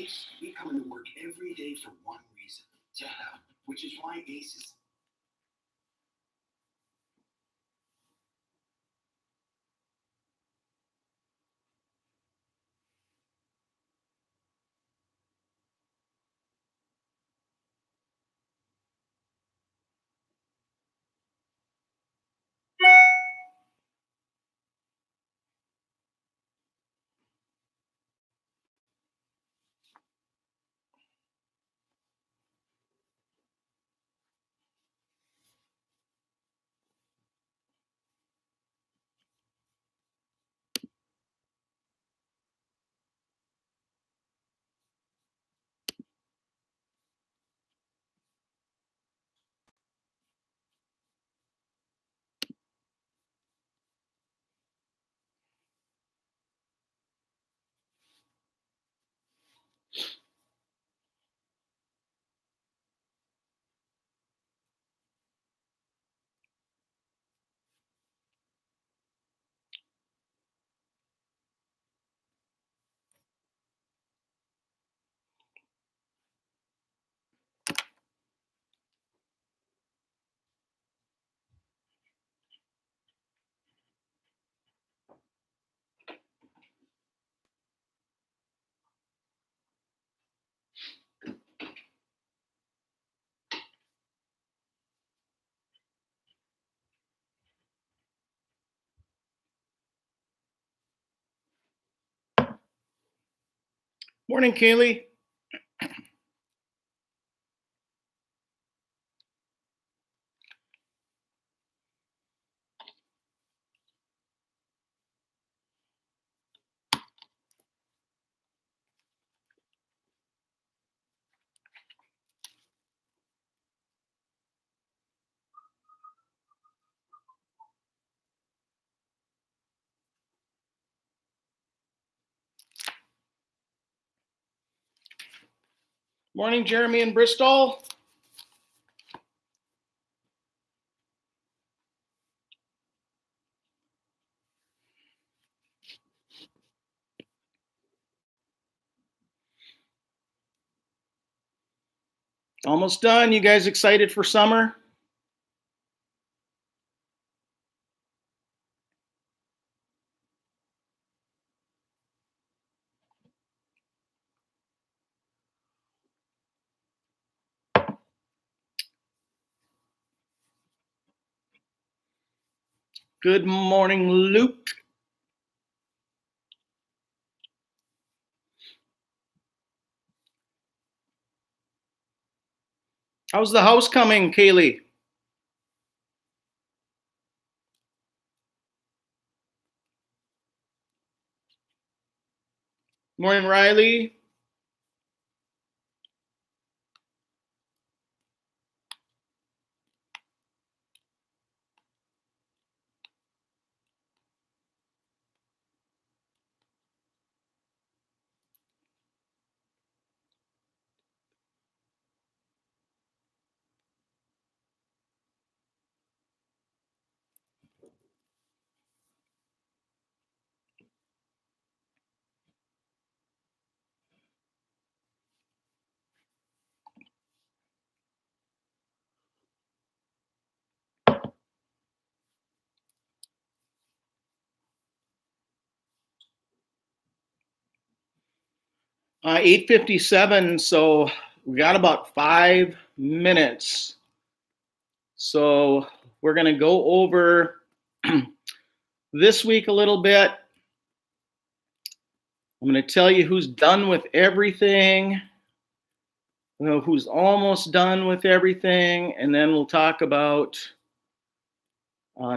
Ace, we come into work every day for one reason, to help, which is why Ace is... Morning, Kaylee. Morning, Jeremy in Bristol. Almost done. You guys excited for summer? Good morning, Luke. How's the house coming, Kaylee? Morning, Riley. Uh, 8:57, so we got about 5 minutes. So we're going to go over this week a little bit. I'm going to tell you who's done with everything, who's almost done with everything, and then we'll talk about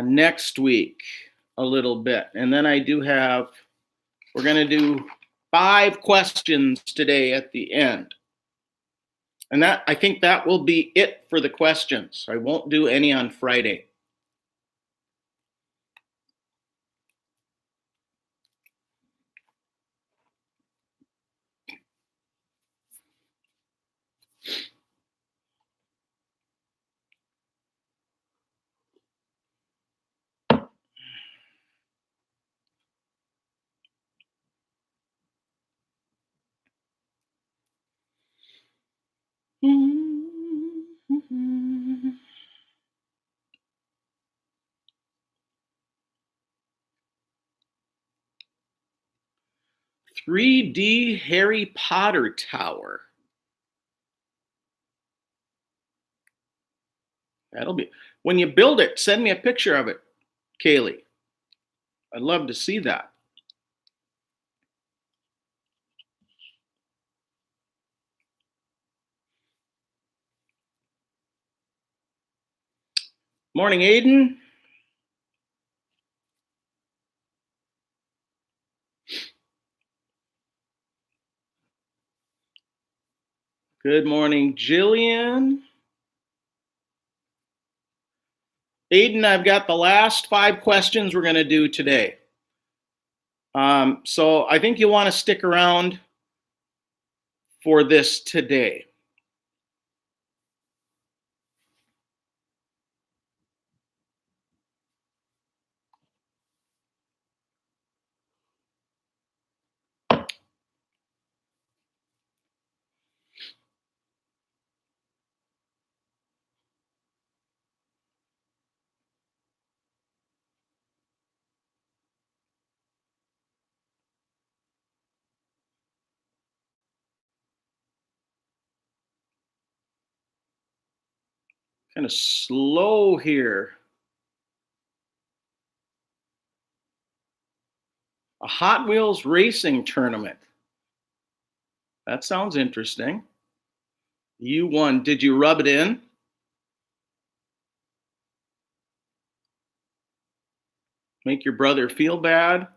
next week a little bit. And then we're going to do 5 questions today at the end. And I think that will be it for the questions. I won't do any on Friday. 3D Harry Potter tower. That'll be, when you build it, send me a picture of it, Kaylee. I'd love to see that. Morning, Aiden. Good morning, Jillian. Aiden, I've got the last 5 questions we're going to do today. So I think you'll want to stick around for this today. Kind of slow here. A Hot Wheels racing tournament. That sounds interesting. You won. Did you rub it in? Make your brother feel bad?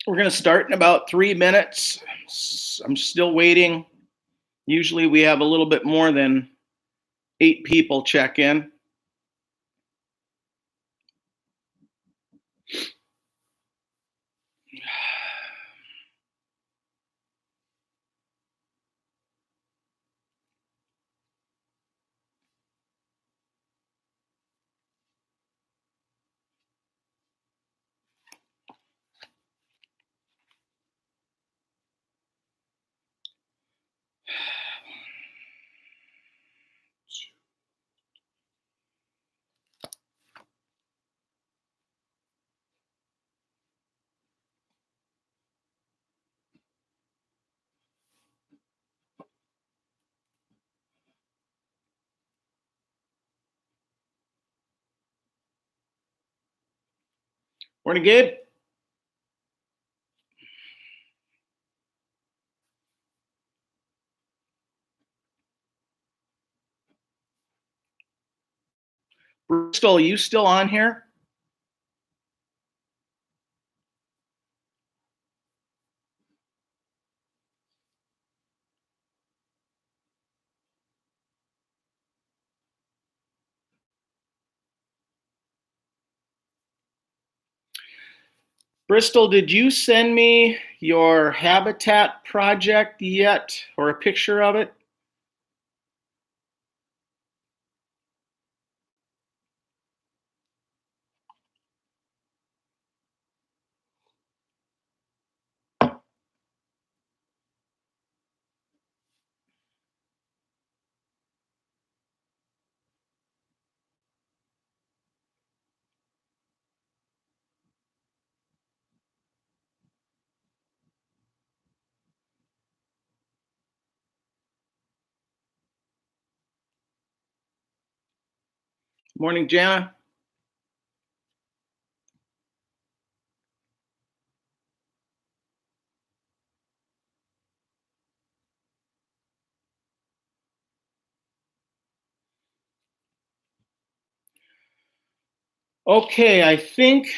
We're going to start in about 3 minutes. I'm still waiting. Usually we have a little bit more than 8 people check in. Morning, Gabe. Bristol, are you still on here? Bristol, did you send me your habitat project yet, or a picture of it? Morning, Jana. Okay, I think,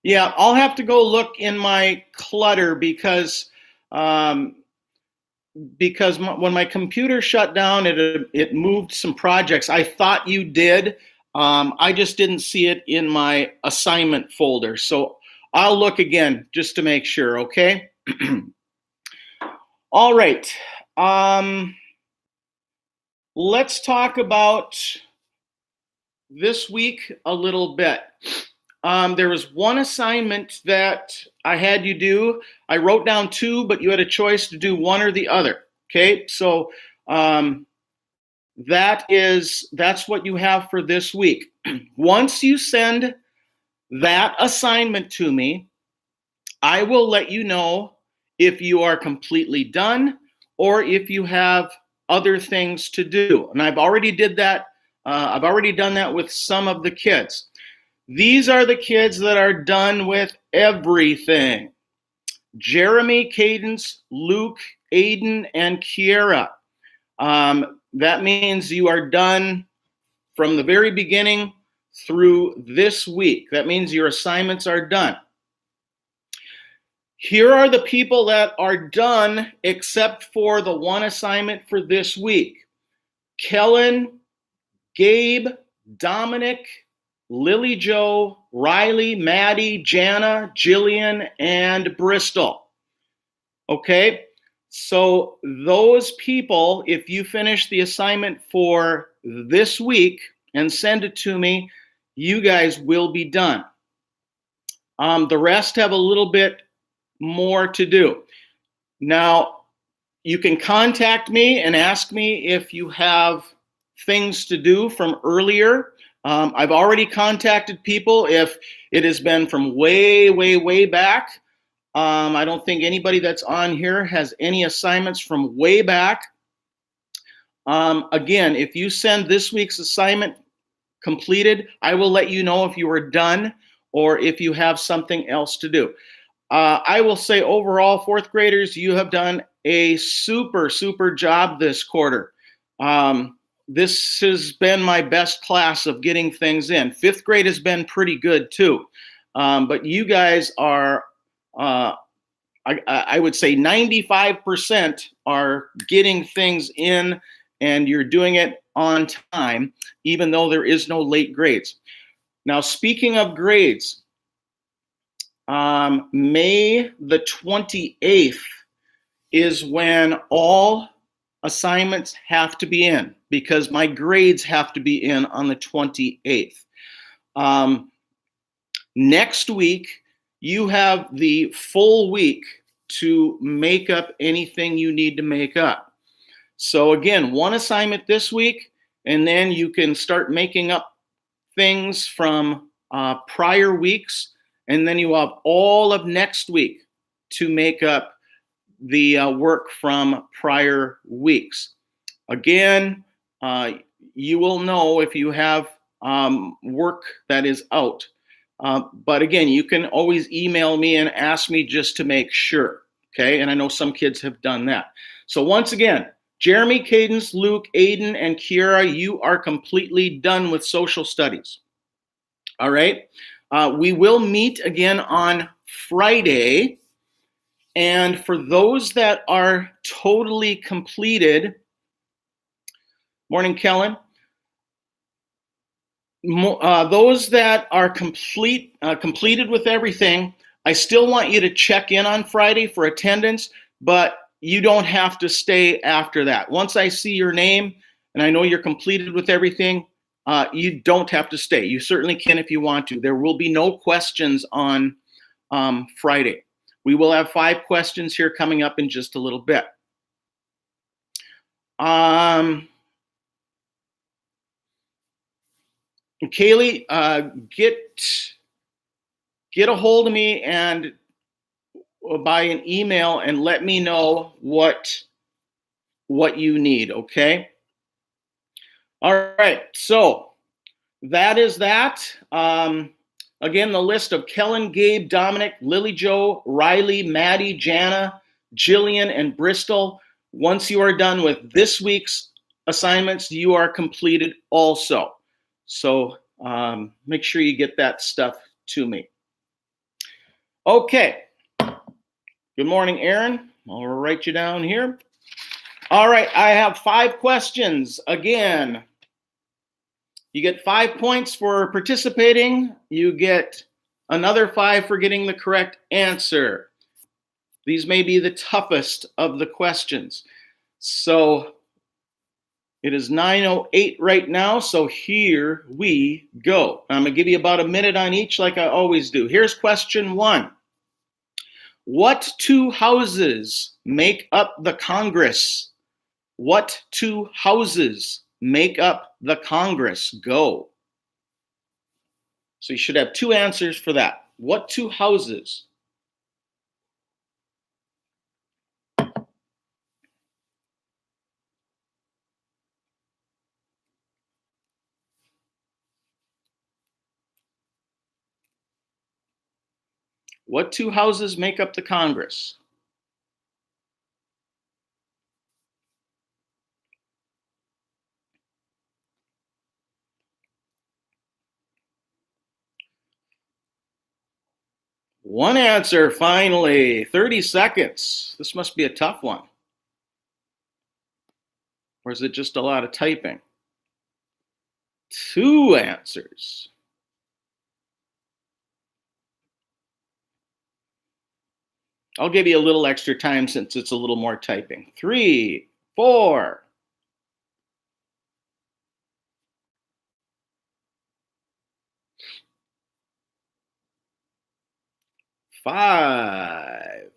yeah, I'll have to go look in my clutter because when my computer shut down, it moved some projects. I thought you did. I just didn't see it in my assignment folder. So I'll look again just to make sure, okay? All right. Let's talk about this week a little bit. There was one assignment that I had you do. I wrote down 2, but you had a choice to do one or the other. Okay, so that's what you have for this week. Once you send that assignment to me, I will let you know if you are completely done or if you have other things to do. And I've already done that with some of the kids. These are the kids that are done with everything. Jeremy, Cadence, Luke, Aiden, and Kiera. That means you are done from the very beginning through this week. That means your assignments are done. Here are the people that are done except for the one assignment for this week. Kellen, Gabe, Dominic, Lily Jo, Riley, Maddie, Jana, Jillian, and Bristol. Okay, so those people, if you finish the assignment for this week and send it to me, you guys will be done. The rest have a little bit more to do. Now, you can contact me and ask me if you have things to do from earlier. I've already contacted people if it has been from way, way, way back. I don't think anybody that's on here has any assignments from way back. Again, if you send this week's assignment completed, I will let you know if you are done or if you have something else to do. I will say overall, 4th graders, you have done a super, super job this quarter. This has been my best class of getting things in. 5th grade has been pretty good too. But you guys are, I would say 95% are getting things in and you're doing it on time, even though there is no late grades. Now, speaking of grades, May the 28th is when all assignments have to be in because my grades have to be in on the 28th. Next week, you have the full week to make up anything you need to make up. So again, one assignment this week, and then you can start making up things from prior weeks, and then you have all of next week to make up the work from prior weeks. Again, you will know if you have work that is out. But again, you can always email me and ask me just to make sure, okay? And I know some kids have done that. So once again, Jeremy, Cadence, Luke, Aiden, and Kiera, you are completely done with social studies. All right? We will meet again on Friday. And for those that are totally completed, morning, Kellen. Those that are completed with everything, I still want you to check in on Friday for attendance, but you don't have to stay after that. Once I see your name and I know you're completed with everything, you don't have to stay. You certainly can if you want to. There will be no questions on Friday. We will have 5 questions here coming up in just a little bit. Kaylee, get a hold of me and by an email and let me know what you need, okay? All right, so that is that. Again, the list of Kellen, Gabe, Dominic, Lily Jo, Riley, Maddie, Jana, Jillian, and Bristol. Once you are done with this week's assignments, you are completed also. So make sure you get that stuff to me. Okay. Good morning, Aaron. I'll write you down here. All right, I have 5 questions. Again, you get 5 points for participating. You get another 5 for getting the correct answer. These may be the toughest of the questions. So it is 9:08 right now, so here we go. I'm going to give you about a minute on each like I always do. Here's question 1. What two houses make up the Congress? What two houses make up the Congress? Go. So you should have 2 answers for that. What two houses? What two houses make up the Congress? One answer, finally. 30 seconds. This must be a tough one. Or is it just a lot of typing? 2 answers. I'll give you a little extra time since it's a little more typing. 3, 4. 5.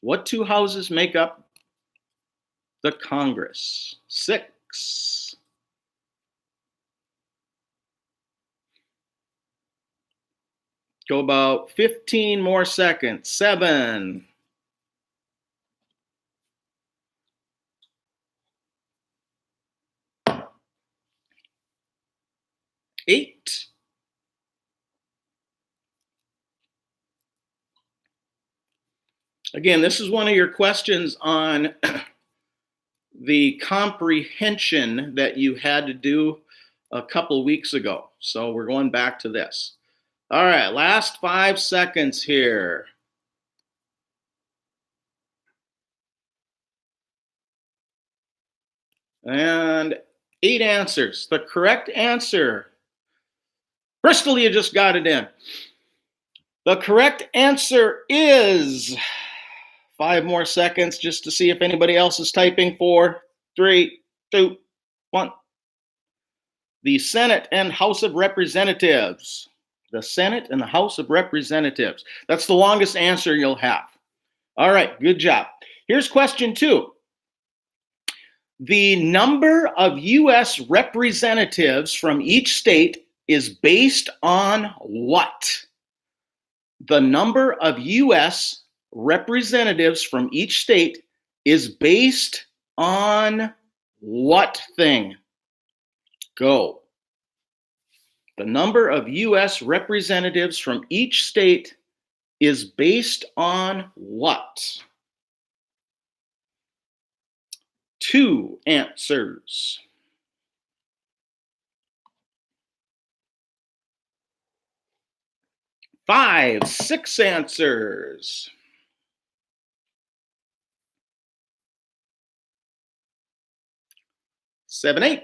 What two houses make up the Congress? 6. Go about 15 more seconds. 7. 8. Again, this is one of your questions on the comprehension that you had to do a couple weeks ago. So we're going back to this. All right, last 5 seconds here. And 8 answers. The correct answer, Bristol, you just got it in. The correct answer is 5 more seconds just to see if anybody else is typing. 4, 3, 2, 1. The Senate and House of Representatives. The Senate and the House of Representatives. That's the longest answer you'll have. All right, good job. Here's question 2. The number of U.S. representatives from each state is based on what? The number of U.S. representatives from each state is based on what thing? Go. The number of U.S. representatives from each state is based on what? 2 answers. 5, 6 answers. 7, 8.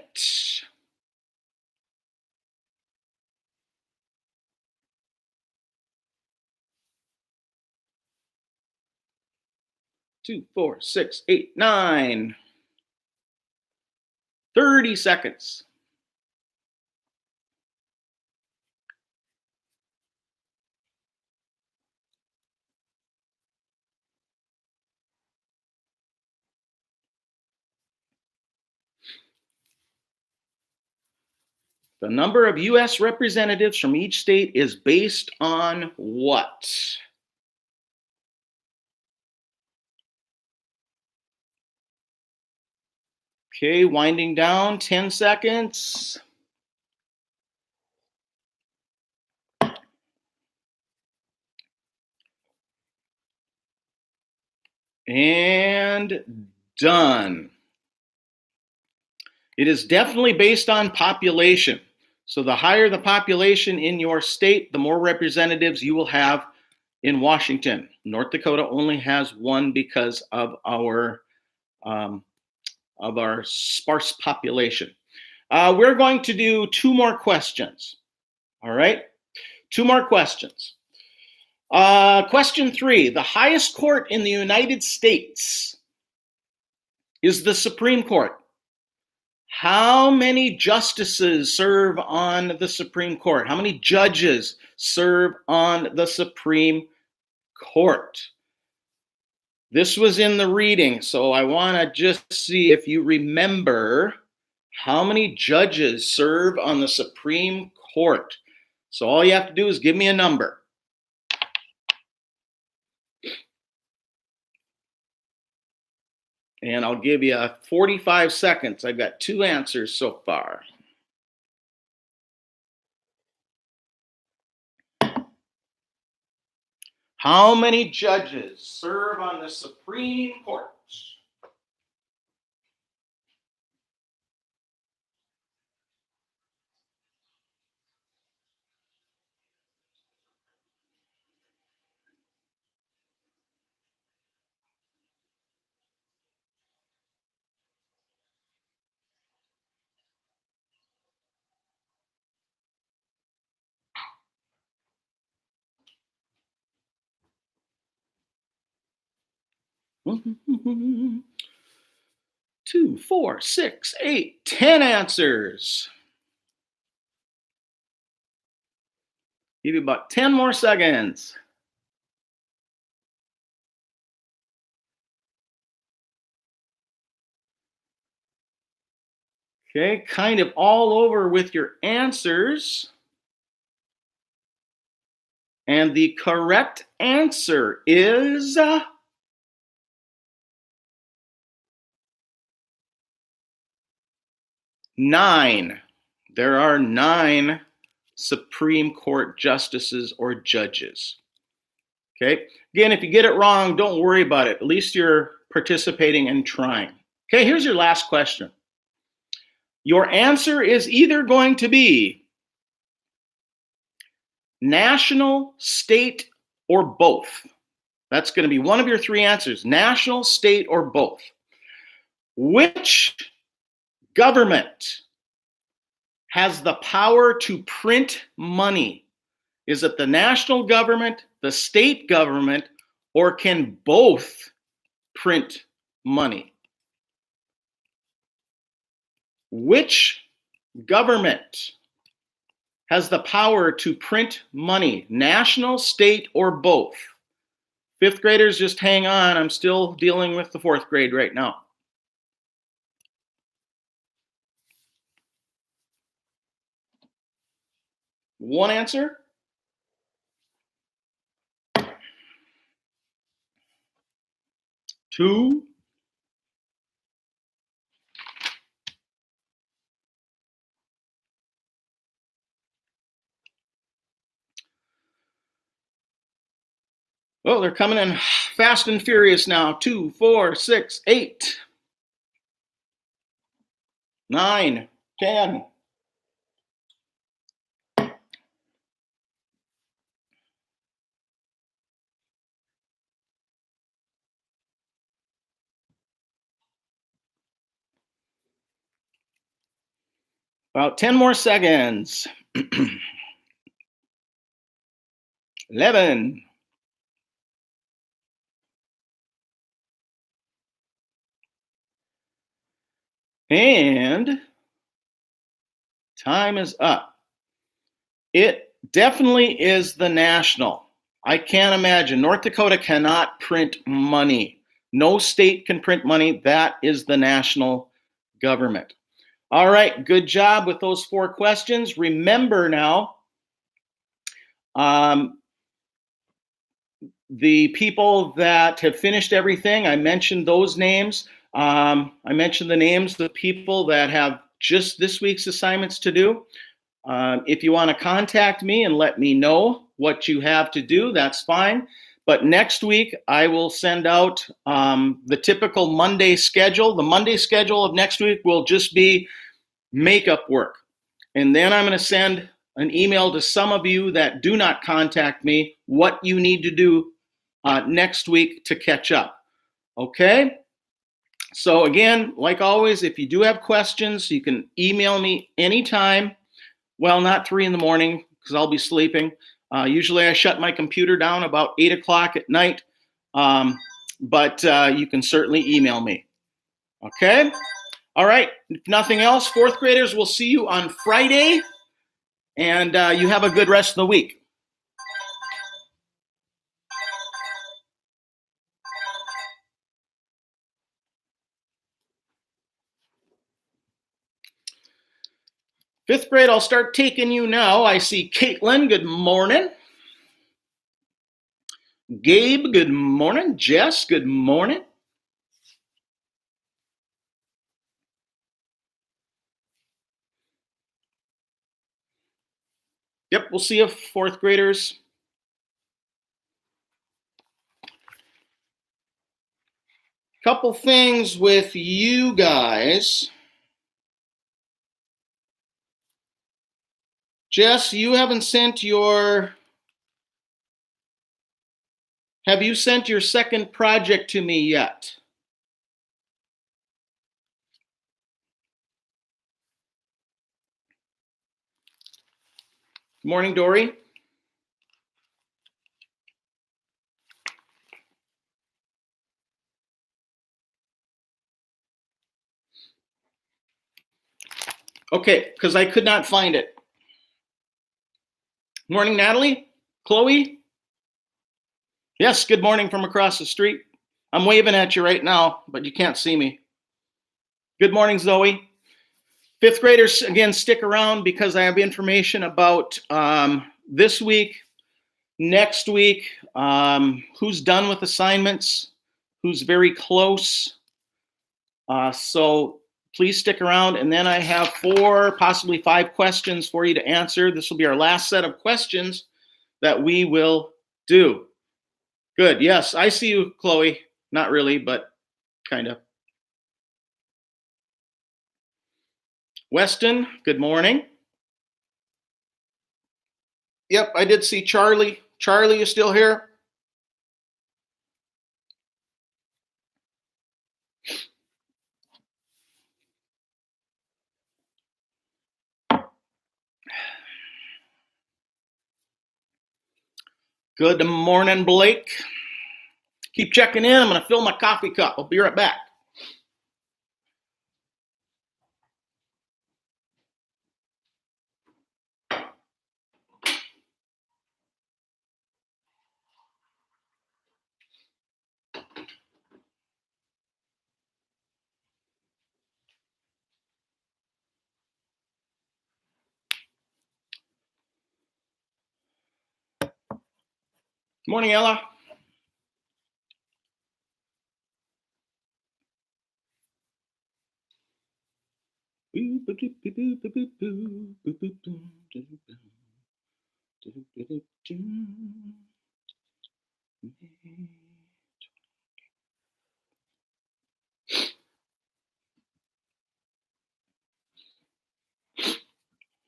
2, 4, 6, 8, 9. 30 seconds. The number of U.S. representatives from each state is based on what? Okay, winding down, 10 seconds. And done. It is definitely based on population. So the higher the population in your state, the more representatives you will have in Washington. North Dakota only has 1 because of our sparse population. We're going to do 2 more questions. All right. 2 more questions. Question 3. The highest court in the United States is the Supreme Court. How many justices serve on the Supreme Court? How many judges serve on the Supreme Court? This was in the reading, so I want to just see if you remember how many judges serve on the Supreme Court. So all you have to do is give me a number. And I'll give you 45 seconds. I've got 2 answers so far. How many judges serve on the Supreme Court? Two, 4, 6, 8, 10 answers. Give you about 10 more seconds. Okay, kind of all over with your answers. And the correct answer is 9. There are 9 Supreme Court justices or judges. Okay, again, if you get it wrong, don't worry about it. At least you're participating and trying. Okay, here's your last question. Your answer is either going to be national, state, or both. That's going to be one of your 3 answers, national, state, or both. Which government has the power to print money? Is it the national government, the state government, or can both print money? Which government has the power to print money, national, state, or both? 5th graders, just hang on. I'm still dealing with the 4th grade right now. One answer. 2. Oh, they're coming in fast and furious now. 2, 4, 6, 8, 9, 10. About 10 more seconds. 11. And time is up. It definitely is the national. I can't imagine. North Dakota cannot print money. No state can print money. That is the national government. All right, good job with those 4 questions. Remember now, the people that have finished everything, I mentioned those names. I mentioned the names of the people that have just this week's assignments to do. If you want to contact me and let me know what you have to do, that's fine. But next week, I will send out the typical Monday schedule. The Monday schedule of next week will just be makeup work. And then I'm going to send an email to some of you that do not contact me what you need to do next week to catch up. Okay? So again, like always, if you do have questions, you can email me anytime. Well, not 3 in the morning, because I'll be sleeping. Usually I shut my computer down about 8 o'clock at night, but you can certainly email me. Okay? All right. If nothing else, fourth graders, we'll see you on Friday, and you have a good rest of the week. Fifth grade, I'll start taking you now. I see Caitlin, good morning. Gabe, good morning. Jess, good morning. Yep, we'll see you fourth graders. Couple things with you guys. Jess, you haven't sent your... Have you sent your second project to me yet? Good morning, Dory. Okay, because I could not find it. Morning, Natalie. Chloe. Yes, good morning from across the street. I'm waving at you right now, but you can't see me. Good morning, Zoe. Fifth graders, again, stick around because I have information about this week, next week, who's done with assignments, who's very close. So please stick around. And then I have 4, possibly 5 questions for you to answer. This will be our last set of questions that we will do. Good. Yes, I see you, Chloe. Not really, but kind of. Weston, good morning. Yep, I did see Charlie. Charlie, you still here? Good morning, Blake. Keep checking in. I'm going to fill my coffee cup. I'll be right back. Good morning, Ella.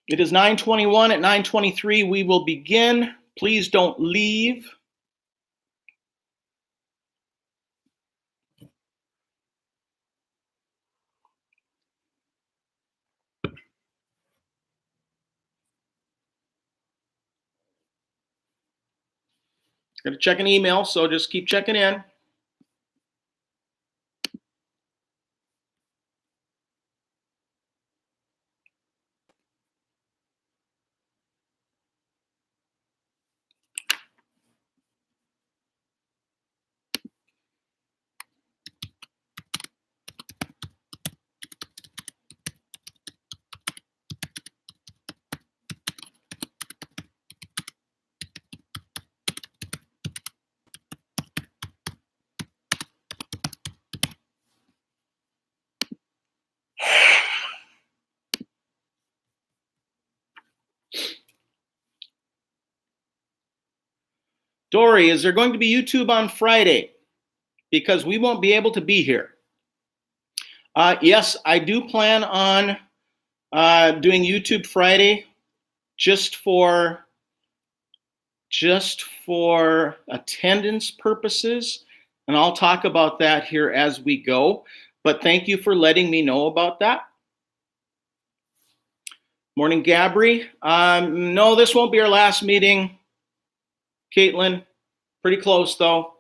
It is 9:21. At 9:23, we will begin. Please don't leave. Got to check an email, so just keep checking in. Dory, is there going to be YouTube on Friday? Because we won't be able to be here. Yes, I do plan on doing YouTube Friday just for attendance purposes. And I'll talk about that here as we go. But thank you for letting me know about that. Morning, Gabri. No, this won't be our last meeting, Caitlin. Pretty close, though.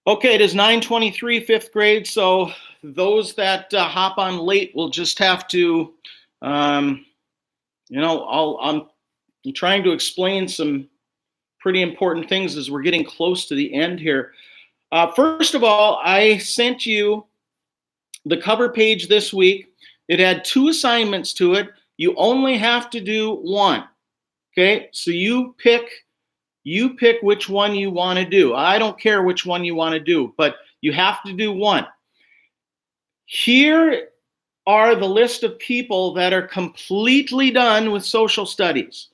Okay, it is 9:23, fifth grade, so those that hop on late will just have to, I'm trying to explain some pretty important things as we're getting close to the end here. First of all, I sent you the cover page this week. It had 2 assignments to it. You only have to do 1. Okay, so you pick which one you want to do. I don't care which one you want to do, but you have to do 1. Here are the list of people that are completely done with social studies.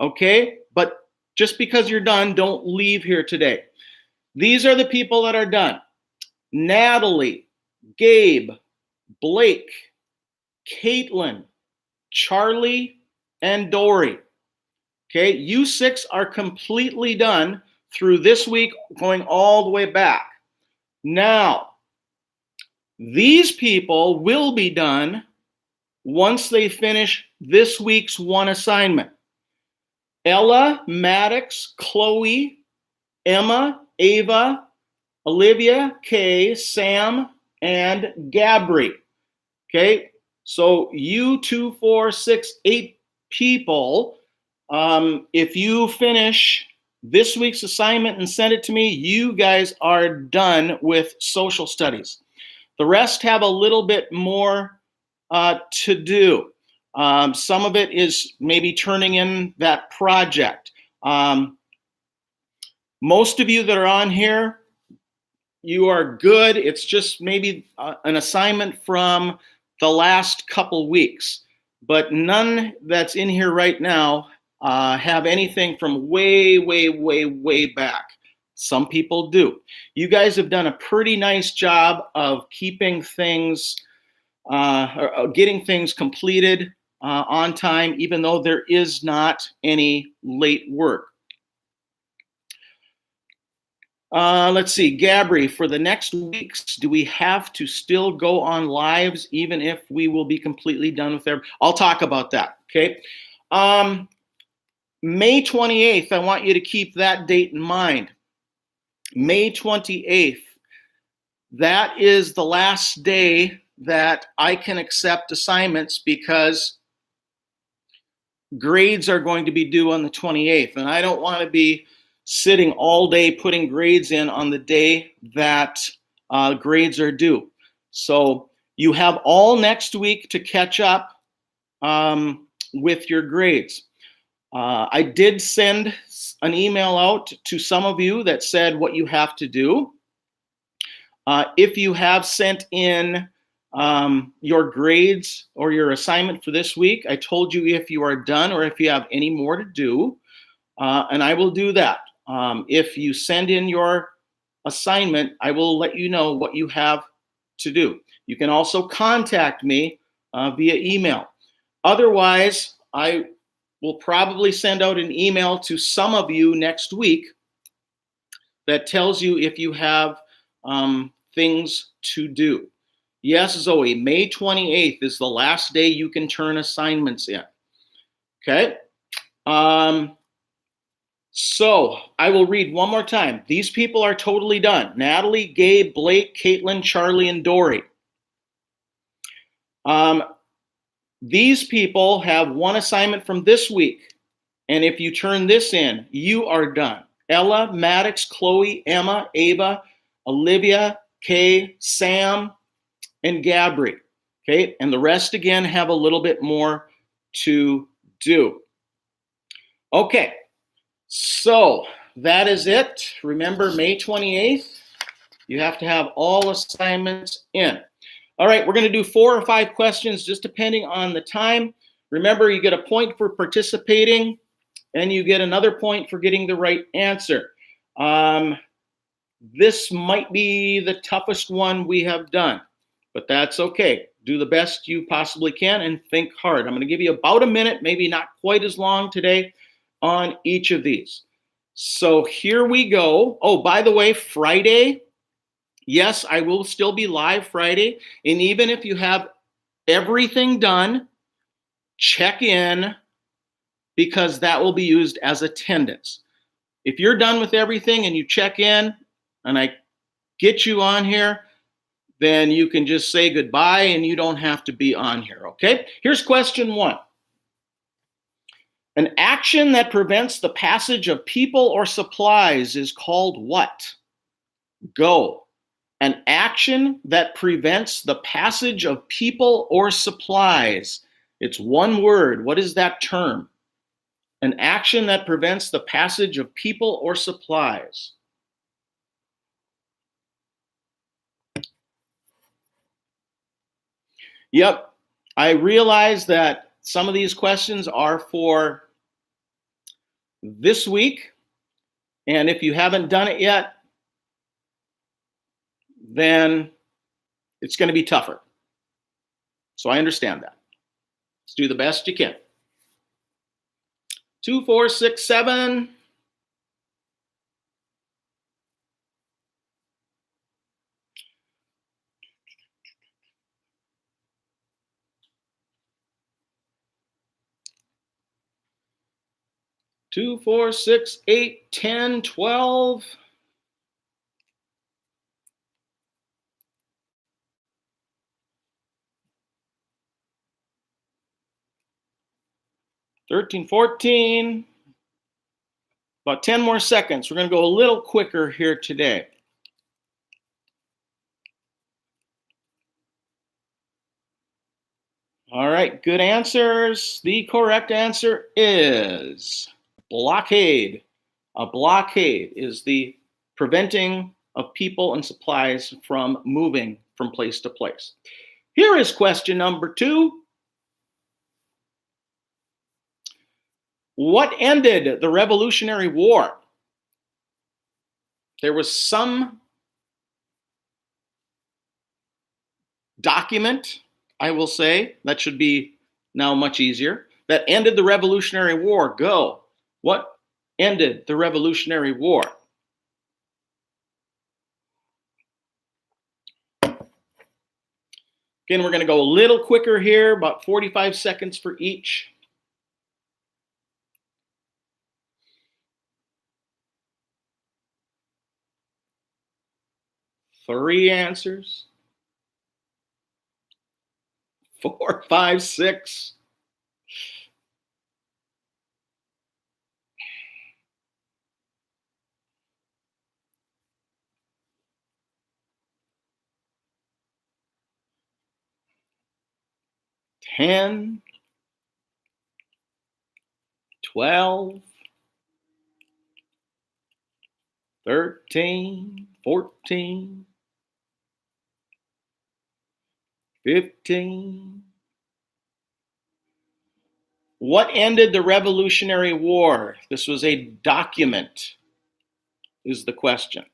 Okay, but just because you're done, don't leave here today. These are the people that are done: Natalie, Gabe, Blake, Caitlin, Charlie, and Dory. Okay, you 6 are completely done through this week, going all the way back. Now, these people will be done once they finish this week's 1 assignment. Ella, Maddox, Chloe, Emma, Ava, Olivia, Kay, Sam, and Gabri. Okay, so you 2, 4, 6, 8 people, if you finish this week's assignment and send it to me, you guys are done with social studies. The rest have a little bit more to do. Some of it is maybe turning in that project. Most of you that are on here, you are good. It's just maybe an assignment from the last couple weeks, but none that's in here right now have anything from way, way, way, way back. Some people do. You guys have done a pretty nice job of keeping things, or getting things completed on time, even though there is not any late work. Let's see, Gabri, for the next weeks, do we have to still go on lives even if we will be completely done with them? I'll talk about that, okay? May 28th, I want you to keep that date in mind. May 28th, that is the last day that I can accept assignments because grades are going to be due on the 28th, and I don't want to be sitting all day putting grades in on the day that grades are due. So you have all next week to catch up with your grades. I did send an email out to some of you that said what you have to do. If you have sent in your grades or your assignment for this week, I told you if you are done or if you have any more to do, and I will do that. If you send in your assignment, I will let you know what you have to do. You can also contact me via email. Otherwise, I will probably send out an email to some of you next week that tells you if you have things to do. Yes, Zoe, May 28th is the last day you can turn assignments in. Okay? So I will read one more time. These people are totally done. Natalie, Gabe, Blake, Caitlin, Charlie, and Dory. These people have 1 assignment from this week. And if you turn this in, you are done. Ella, Maddox, Chloe, Emma, Ava, Olivia, Kay, Sam, and Gabri. Okay, and the rest again have a little bit more to do. Okay, so that is it. Remember, May 28th, you have to have all assignments in. All right, we're going to do 4 or 5 questions, just depending on the time. Remember, you get a point for participating, and you get another point for getting the right answer. This might be the toughest one we have done, but that's okay. Do the best you possibly can and think hard. I'm going to give you about a minute, maybe not quite as long today, on each of these. So here we go. Oh, by the way, Friday, yes, I will still be live Friday. And even if you have everything done, check in, because that will be used as attendance. If you're done with everything and you check in and I get you on here, then you can just say goodbye and you don't have to be on here, okay? Here's question 1. An action that prevents the passage of people or supplies is called what? Go. An action that prevents the passage of people or supplies. It's one word. What is that term? An action that prevents the passage of people or supplies. Yep, I realize that some of these questions are for this week, and if you haven't done it yet, then it's going to be tougher. So I understand that. Let's do the best you can. 2, 4, 6, 7. Two, 4, 6, 8, 10, 12. 13, 14. About 10 more seconds. We're going to go a little quicker here today. All right, good answers. The correct answer is blockade. A blockade is the preventing of people and supplies from moving from place to place. Here is question number 2. What ended the Revolutionary War? There was some document, I will say, that should be now much easier, that ended the Revolutionary War. Go. What ended the Revolutionary War? Again, we're going to go a little quicker here, about 45 seconds for each. Three answers. 4, 5, 6. 10, 12, 13, 14, 15. What ended the Revolutionary War? This was a document, is the question.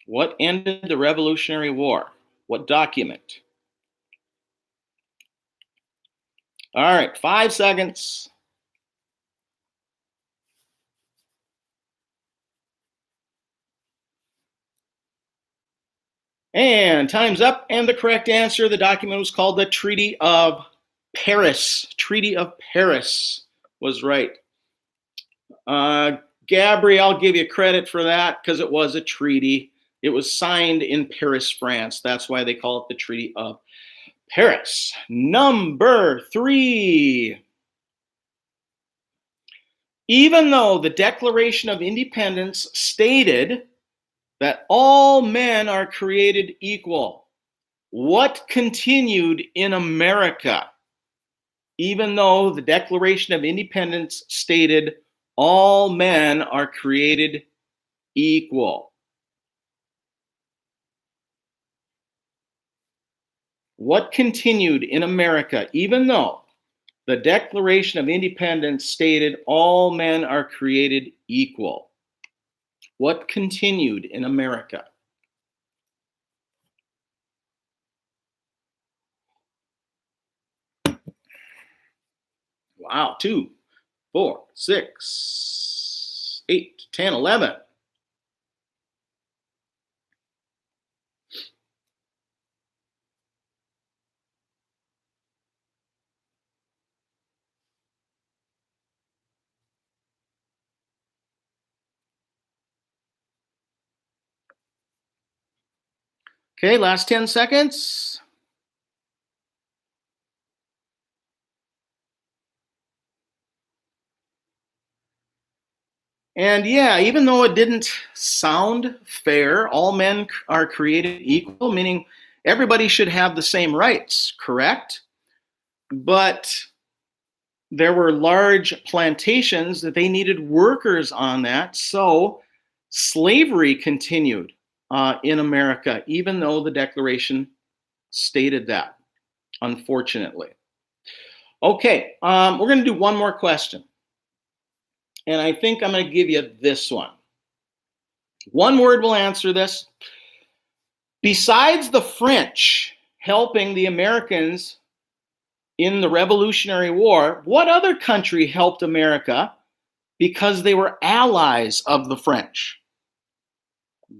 What ended the Revolutionary War? What document? All right, 5 seconds. And time's up. And the correct answer, the document was called the Treaty of Paris. Treaty of Paris was right. Gabri, I'll give you credit for that because it was a treaty. It was signed in Paris, France. That's why they call it the Treaty of Paris. Number 3. Even though the Declaration of Independence stated that all men are created equal, what continued in America? Even though the Declaration of Independence stated all men are created equal. What continued in America, even though the Declaration of Independence stated all men are created equal? What continued in America? Wow, 2, 4, 6, 8, 10, 11. Okay, last 10 seconds. And yeah, even though it didn't sound fair, all men are created equal, meaning everybody should have the same rights, correct? But there were large plantations that they needed workers on that, so slavery continued in America, even though the Declaration stated that, unfortunately. Okay, we're going to do one more question. And I think I'm going to give you this one. One word will answer this. Besides the French helping the Americans in the Revolutionary War, what other country helped America because they were allies of the French?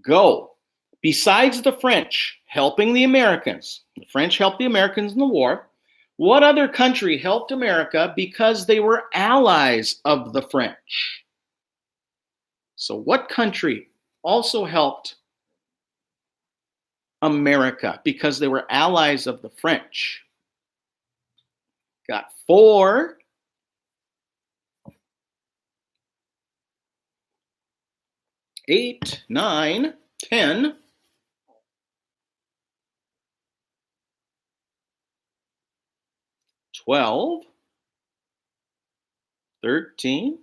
Go. Besides the French helping the Americans, the French helped the Americans in the war. What other country helped America because they were allies of the French? So, what country also helped America because they were allies of the French? Got 4, 8, 9, 10, 12, 13,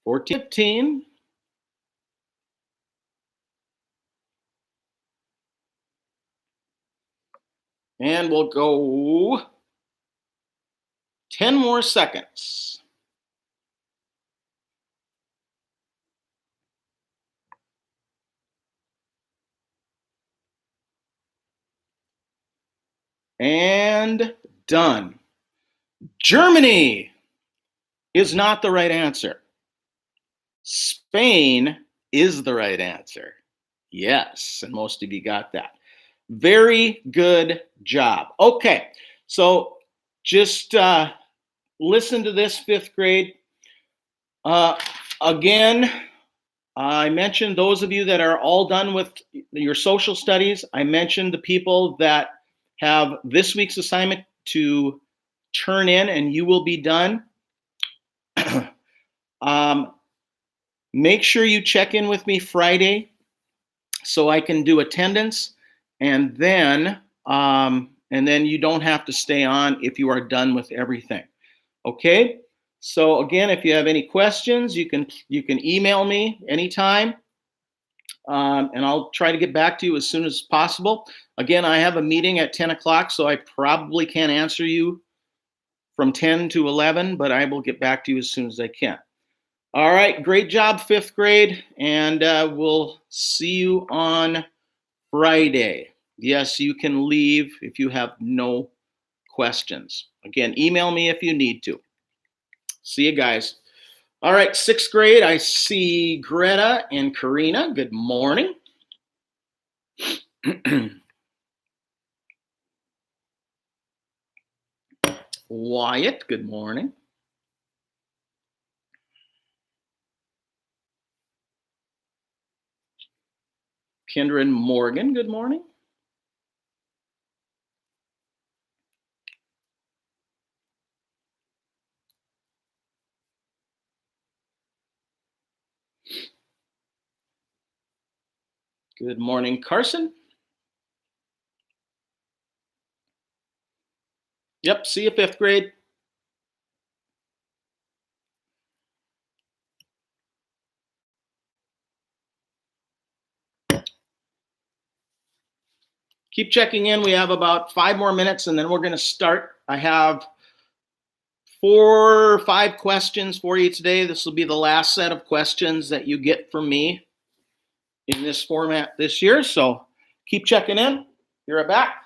14, 15, and we'll go 10 more seconds. And done. Germany is not the right answer. Spain is the right answer. Yes, and most of you got that. Very good job. Okay, so just listen to this, 5th grade. Again, I mentioned those of you that are all done with your social studies. I mentioned the people that have this week's assignment to turn in, and you will be done. Make sure you check in with me Friday so I can do attendance, and then you don't have to stay on if you are done with everything. Okay? So again, if you have any questions, you can email me anytime, and I'll try to get back to you as soon as possible. Again, I have a meeting at 10 o'clock, so I probably can't answer you from 10 to 11, but I will get back to you as soon as I can. All right, great job, 5th grade, and we'll see you on Friday. Yes, you can leave if you have no questions. Again, email me if you need to. See you guys. All right, 6th grade, I see Greta and Karina. Good morning. Wyatt, good morning. Kendra and Morgan, good morning. Good morning, Carson. Yep, see you, 5th grade. Keep checking in. We have about 5 more minutes, and then we're going to start. I have 4 or 5 questions for you today. This will be the last set of questions that you get from me in this format this year. So keep checking in. Be right back.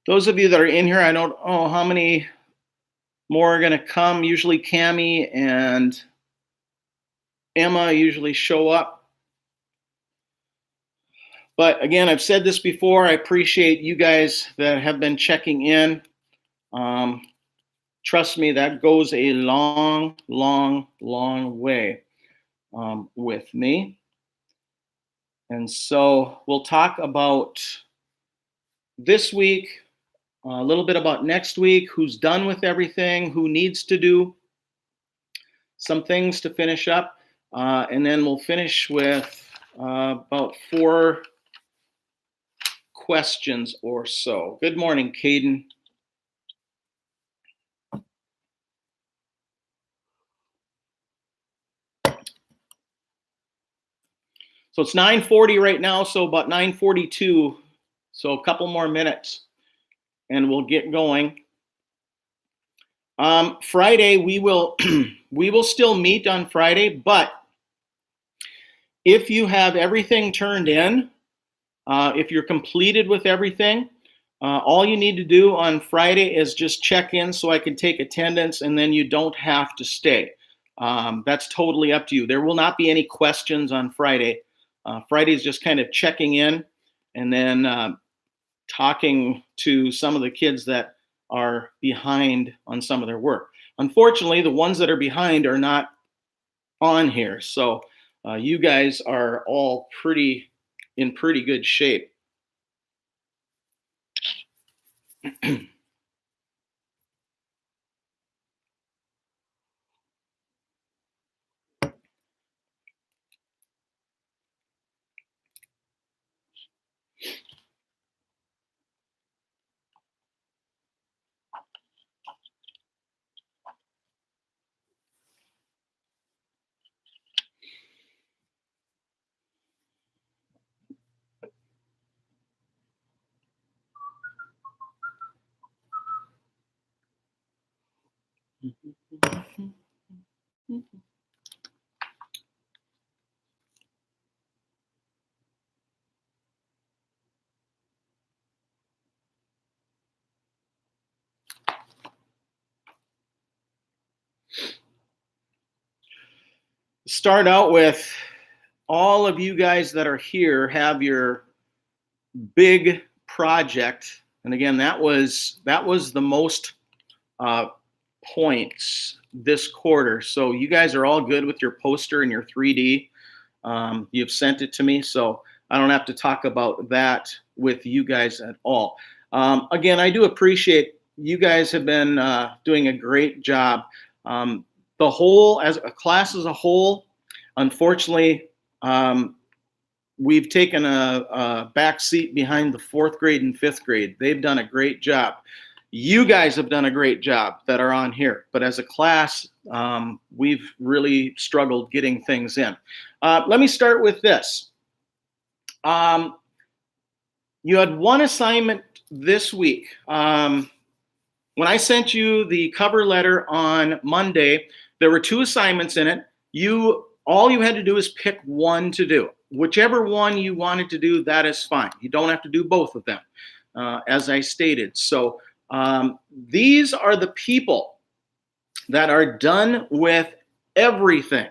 Those of you that are in here, I don't know how many more are going to come. Usually Cammie and Emma usually show up. But again, I've said this before, I appreciate you guys that have been checking in. Trust me, that goes a long, long, long way with me. And so we'll talk about this week, a little bit about next week, who's done with everything, who needs to do some things to finish up. And then we'll finish with about 4 questions or so. Good morning, Caden. So it's 9:40 right now, so about 9:42. So a couple more minutes and we'll get going. Friday, we will we will still meet on Friday, but if you have everything turned in, if you're completed with everything, all you need to do on Friday is just check in so I can take attendance, and then you don't have to stay. That's totally up to you. There will not be any questions on Friday. Friday is just kind of checking in and then talking to some of the kids that are behind on some of their work. Unfortunately, the ones that are behind are not on here. So you guys are all in pretty good shape. Start out with all of you guys that are here have your big project, and again, that was the most points this quarter. So you guys are all good with your poster and your 3D. You've sent it to me, so I don't have to talk about that with you guys at all. Again, I do appreciate you guys have been doing a great job. The whole, as a class as a whole, unfortunately, we've taken a back seat behind the 4th grade and 5th grade. They've done a great job. You guys have done a great job that are on here. But as a class, we've really struggled getting things in. Let me start with this. You had one assignment this week. When I sent you the cover letter on Monday, there were 2 assignments in it. All you had to do is pick one to do. Whichever one you wanted to do, that is fine. You don't have to do both of them, as I stated. So these are the people that are done with everything.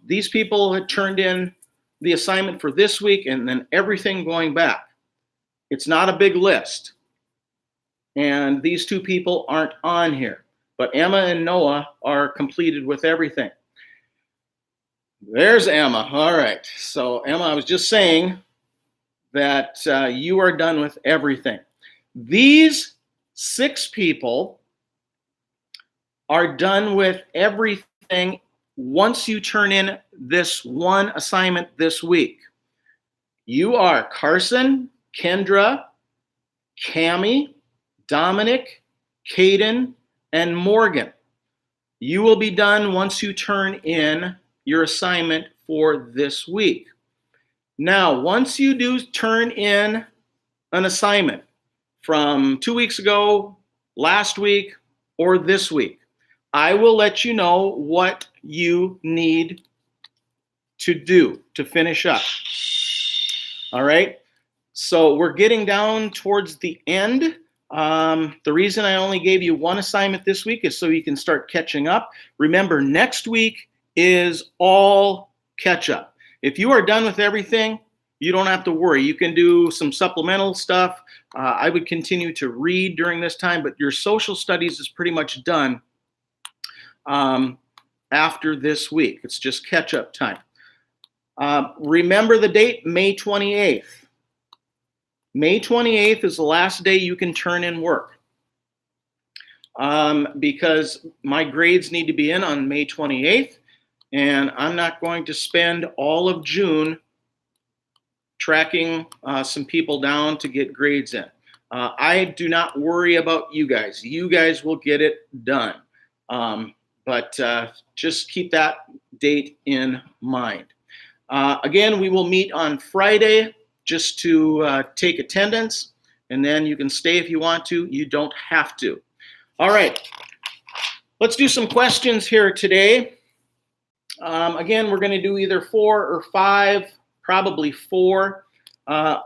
These people had turned in the assignment for this week and then everything going back. It's not a big list. And these 2 people aren't on here. But Emma and Noah are completed with everything. There's Emma. All right. So Emma, I was just saying that you are done with everything. These 6 people are done with everything once you turn in this one assignment this week. You are Carson, Kendra, Cami, Dominic, Caden, and Morgan. You will be done once you turn in your assignment for this week. Now, once you do turn in an assignment from 2 weeks ago, last week, or this week, I will let you know what you need to do to finish up. All right? So we're getting down towards the end. The reason I only gave you one assignment this week is so you can start catching up. Remember, next week is all catch up. If you are done with everything, you don't have to worry. You can do some supplemental stuff. I would continue to read during this time, but your social studies is pretty much done after this week. It's just catch up time. Remember the date, May 28th. May 28th is the last day you can turn in work because my grades need to be in on May 28th, and I'm not going to spend all of June tracking some people down to get grades in. I do not worry about you guys. You guys will get it done. But just keep that date in mind. Again, we will meet on Friday just to take attendance, and then you can stay if you want to. You don't have to. All right, let's do some questions here today. Again, we're going to do either 4 or 5, probably 4.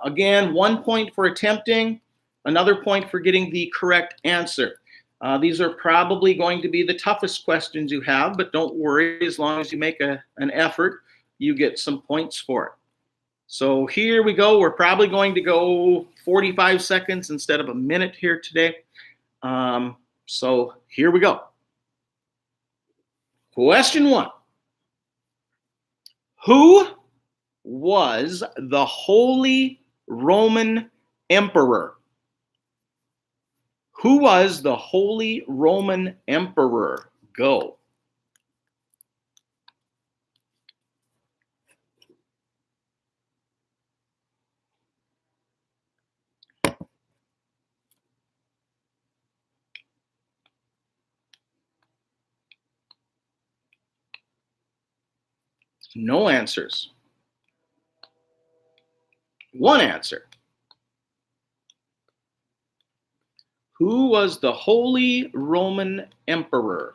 Again, 1 point for attempting, another point for getting the correct answer. These are probably going to be the toughest questions you have, but don't worry, as long as you make an effort, you get some points for it. So here we go. We're probably going to go 45 seconds instead of a minute here today. So here we go. Question 1. Who was the Holy Roman Emperor? Who was the Holy Roman Emperor? Go. No answers. One answer. Who was the Holy Roman Emperor?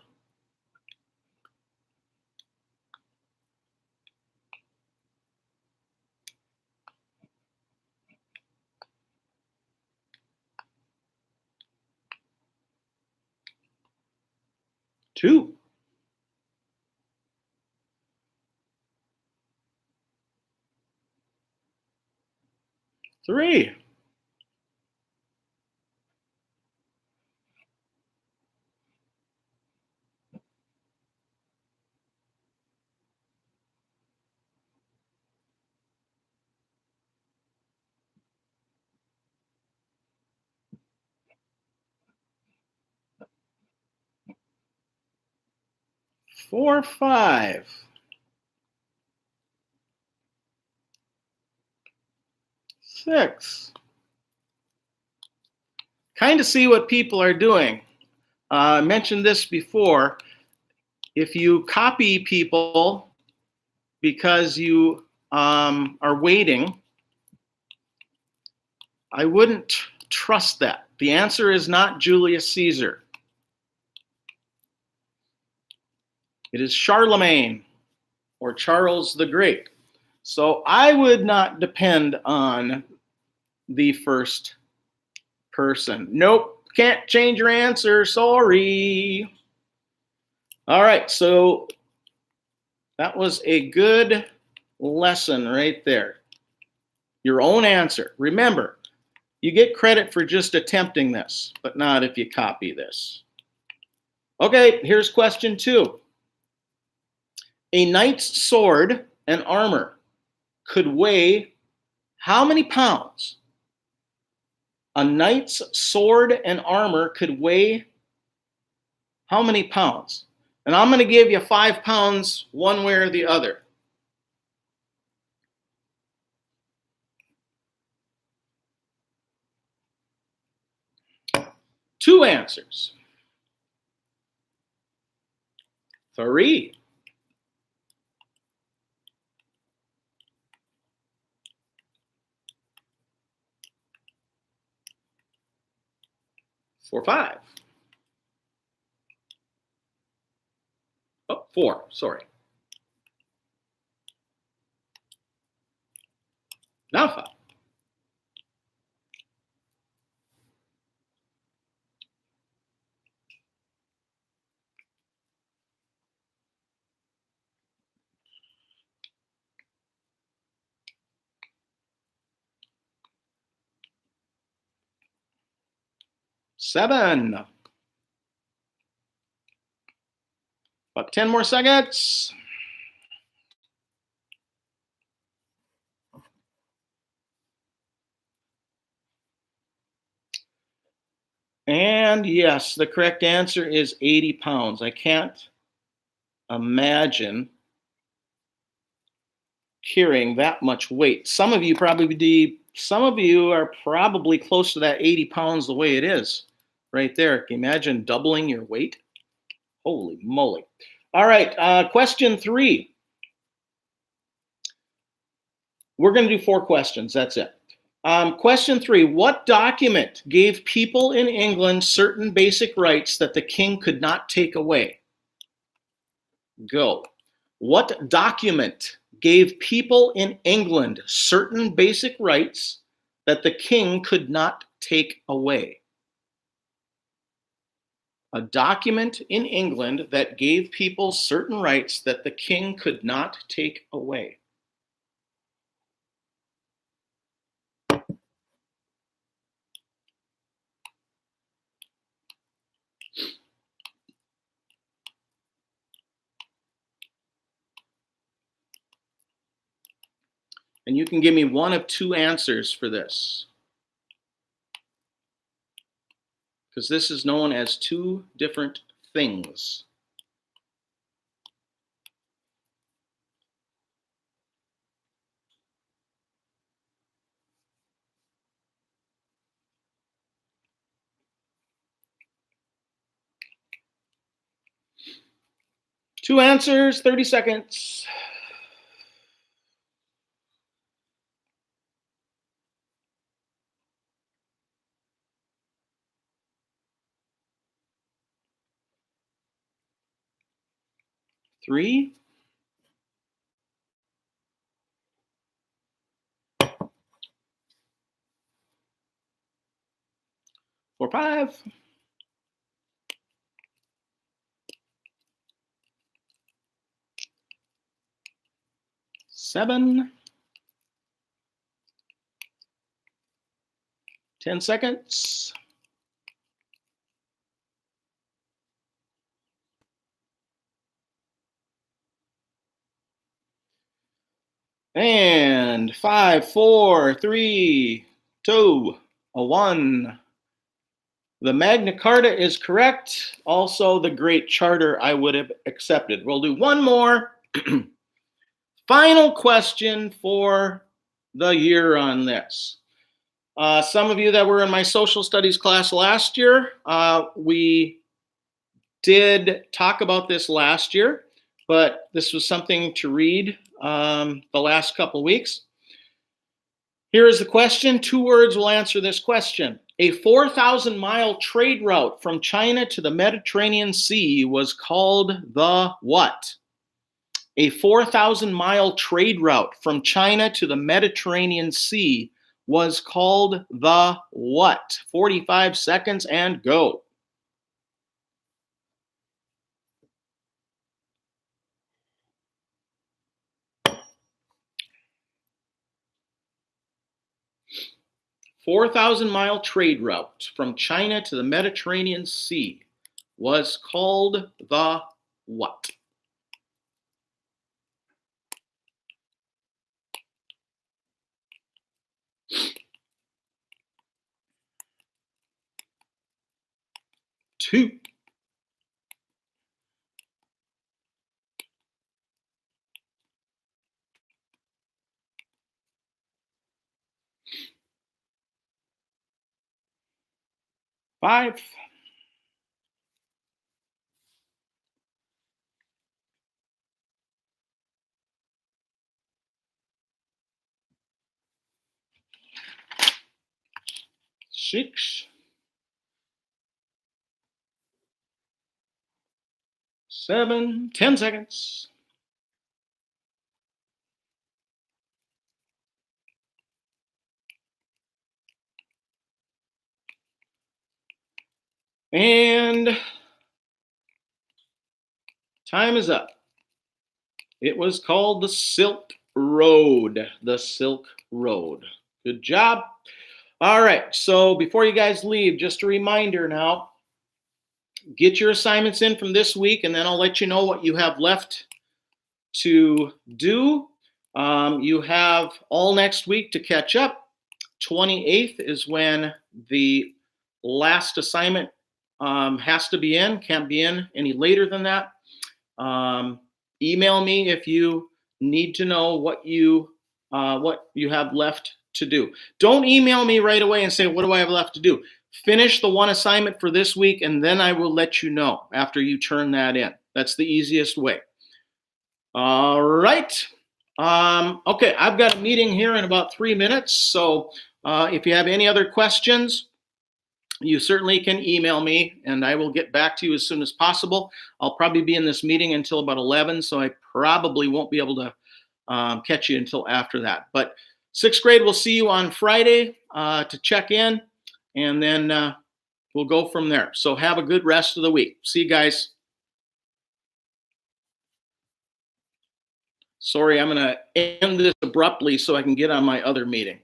Two. Three. Four, 5. 6. Kind of see what people are doing. I mentioned this before. If you copy people because you are waiting, I wouldn't trust that. The answer is not Julius Caesar. It is Charlemagne or Charles the Great. So I would not depend on the first person. Nope, can't change your answer, sorry. All right, so that was a good lesson right there. Your own answer. Remember, you get credit for just attempting this, but not if you copy this. Okay, here's question 2. A knight's sword and armor could weigh how many pounds? A knight's sword and armor could weigh how many pounds? And I'm going to give you 5 pounds one way or the other. Two answers. 3. 4, 5. Oh, 4, sorry. Now 5. Seven. About 10 more seconds. And yes, the correct answer is 80 pounds. I can't imagine carrying that much weight. Some of you are probably close to that 80 pounds the way it is right there. Can you imagine doubling your weight? Holy moly. All right, question 3. We're going to do 4 questions. That's it. Question 3, what document gave people in England certain basic rights that the king could not take away? Go. What document gave people in England certain basic rights that the king could not take away? A document in England that gave people certain rights that the king could not take away. And you can give me one of 2 answers for this, because this is known as 2 different things. Two answers, 30 seconds. Three. 4, 5. 7. 10 seconds. And 5, 4, 3, 2, 1. The Magna Carta is correct. Also, the Great Charter I would have accepted. We'll do one more. Final question for the year on this. Some of you that were in my social studies class last year, we did talk about this last year, but this was something to read the last couple weeks. Here is the question. 2 words will answer this question. A 4,000-mile trade route from China to the Mediterranean Sea was called the what? A 4,000-mile trade route from China to the Mediterranean Sea was called the what? 45 seconds and go. $4,000-mile trade route from China to the Mediterranean Sea was called the what? Two, 5. Six, 7, 10 seconds. And time is up. It was called the Silk Road. The Silk Road. Good job. All right, so before you guys leave, just a reminder now, get your assignments in from this week, and then I'll let you know what you have left to do. You have all next week to catch up. 28th is when the last assignment has to be in, can't be in any later than that. Email me if you need to know what you have left to do. Don't email me right away and say, what do I have left to do? Finish the one assignment for this week, and then I will let you know after you turn that in. That's the easiest way. All right. Okay, I've got a meeting here in about 3 minutes, so if you have any other questions, you certainly can email me, and I will get back to you as soon as possible. I'll probably be in this meeting until about 11, so I probably won't be able to catch you until after that. But 6th grade, we'll see you on Friday to check in, and then we'll go from there. So have a good rest of the week. See you guys. Sorry, I'm going to end this abruptly so I can get on my other meeting.